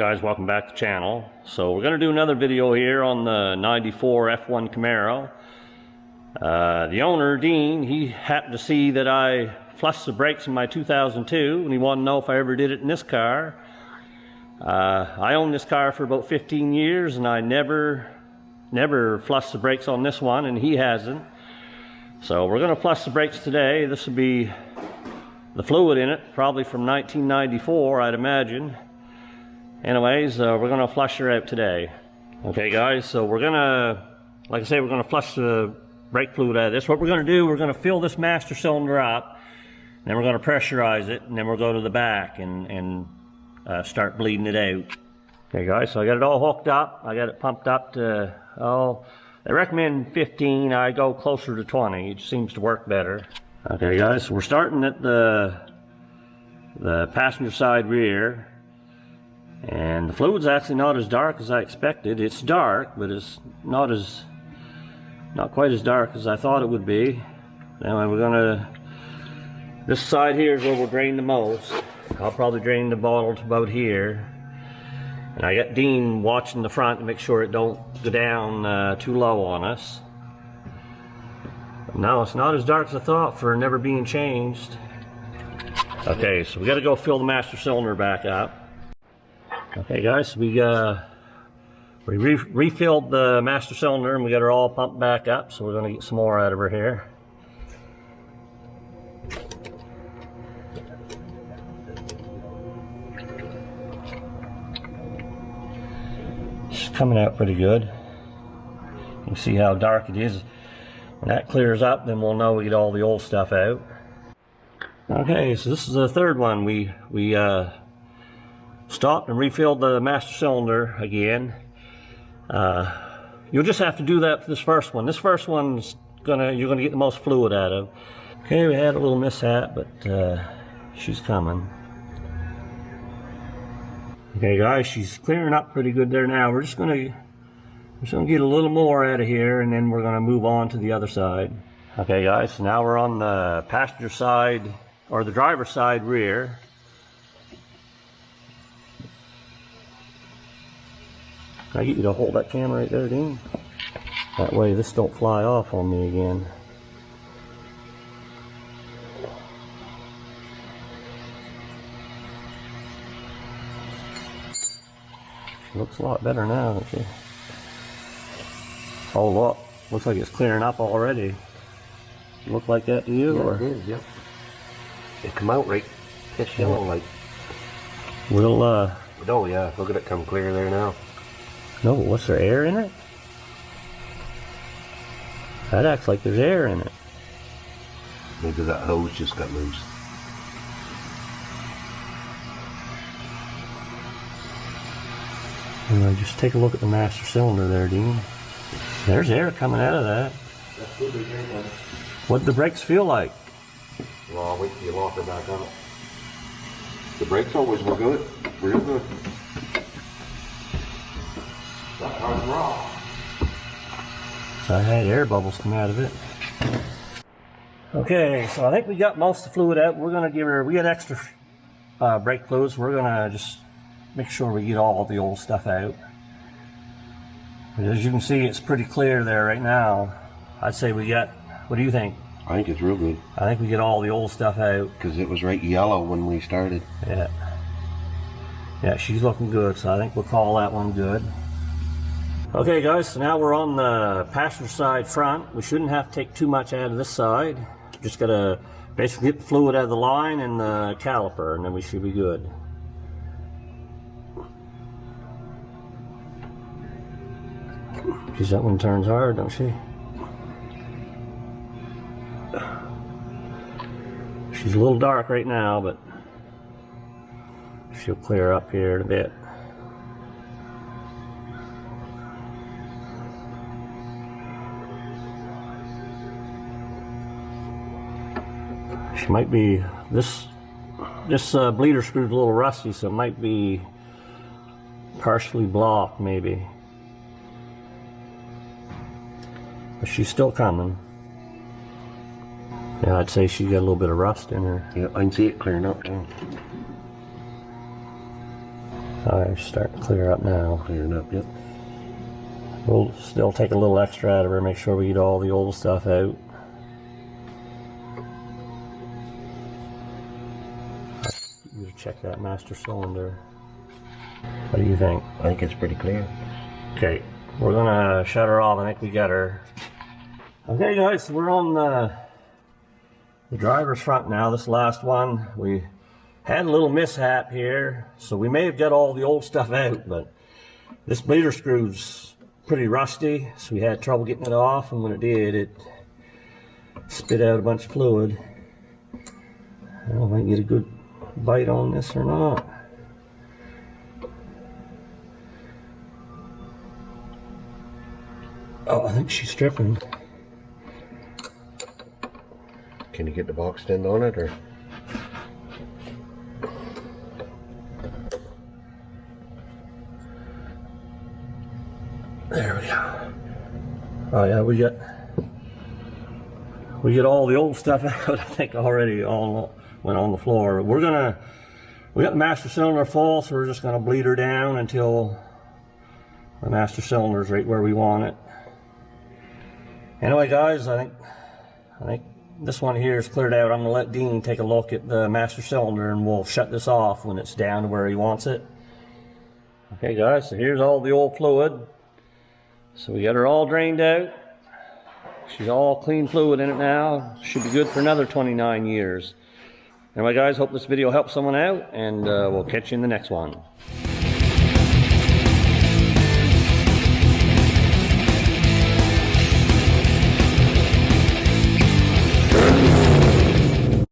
guys, welcome back to the channel. So we're going to do another video here on the 94 F1 Camaro. The owner, Dean, he happened to see that I flushed the brakes in my 2002 and he wanted to know if I ever did it in this car. I owned this car for about 15 years and I never flushed the brakes on this one, and he hasn't. So we're going to flush the brakes today. This will be the fluid in it, probably from 1994, I'd imagine. Anyways, we're going to flush her out today. Okay guys, so we're going to, like I say, we're going to flush the brake fluid out of this. What we're going to do, we're going to fill this master cylinder up, and then we're going to pressurize it, and then we'll go to the back and start bleeding it out. Okay guys, so I got it all hooked up. I got it pumped up to, they recommend 15. I go closer to 20. It seems to work better. Okay guys, so we're starting at the passenger side rear. And the fluid's actually not as dark as I expected. It's dark, but it's not quite as dark as I thought it would be. Anyway, this side here is where we'll drain the most. I'll probably drain the bottle to about here. And I got Dean watching the front to make sure it don't go down too low on us. But no, it's not as dark as I thought for never being changed. Okay, so we got to go fill the master cylinder back up. Okay guys, we refilled the master cylinder and we got her all pumped back up, so we're going to get some more out of her here. She's coming out pretty good. You can see how dark it is. When that clears up, then we'll know we get all the old stuff out. Okay, so this is the third one. We stopped and refilled the master cylinder again. You'll just have to do that for this first one. This first one's you're gonna get the most fluid out of. Okay, we had a little mishap, but she's coming. Okay guys, she's clearing up pretty good there now. We're just gonna get a little more out of here, and then we're gonna move on to the other side. Okay guys, so now we're on the passenger side, or the driver's side rear. Can I get you to hold that camera right there, Dean? That way this don't fly off on me again. She looks a lot better now, doesn't she? Oh look, looks like it's clearing up already. Look like that to you? Yeah, or? it is, yep. It come out right piss yellow like. We'll Oh yeah, look at it come clear there now. No, what's there, air in it? That acts like there's air in it. Maybe that hose just got loose. And just take a look at the master cylinder there, Dean. There's air coming out of that. That's good to hear, man. What'd the brakes feel like? Well, I'll wait till you lock her back on it. The brakes always were good, real good. That car's raw. So I had air bubbles come out of it. Okay, so I think we got most of the fluid out. We're gonna give her, we got extra brake fluids. We're gonna just make sure we get all the old stuff out. But as you can see, it's pretty clear there right now. I'd say we got, what do you think? I think it's real good. I think we get all the old stuff out. Because it was right yellow when we started. Yeah. Yeah, she's looking good, so I think we'll call that one good. Okay guys, so now we're on the passenger side front. We shouldn't have to take too much out of this side. Just gotta basically get the fluid out of the line and the caliper, and then we should be good. Geez, that one turns hard, don't she? She's a little dark right now, but she'll clear up here in a bit. She might be, this bleeder screw's a little rusty, so it might be partially blocked maybe. But she's still coming. Yeah, I'd say she's got a little bit of rust in her. Yeah, I can see it clearing up too. Alright, starting to clear up now. Clearing up, yep. We'll still take a little extra out of her, make sure we get all the old stuff out. You to check that master cylinder. What do you think? I think it's pretty clear. Okay, we're gonna shut her off. I think we got her. Okay guys, so we're on the driver's front now, this last one. We had a little mishap here, so we may have got all the old stuff out, but this bleeder screw's pretty rusty, so we had trouble getting it off, and when it did, it spit out a bunch of fluid. I don't know if I can get a good bite on this or not. Oh, I think she's stripping. Can you get the box end on it, or? There we go. Oh yeah, we get all the old stuff out. I think already all went on the floor. We got the master cylinder full, so we're just gonna bleed her down until the master cylinder's right where we want it. Anyway guys, I think this one here is cleared out. I'm gonna let Dean take a look at the master cylinder and we'll shut this off when it's down to where he wants it. Okay guys, so here's all the old fluid. So we got her all drained out. She's all clean fluid in it now. Should be good for another 29 years. Anyway guys, hope this video helps someone out, and we'll catch you in the next one.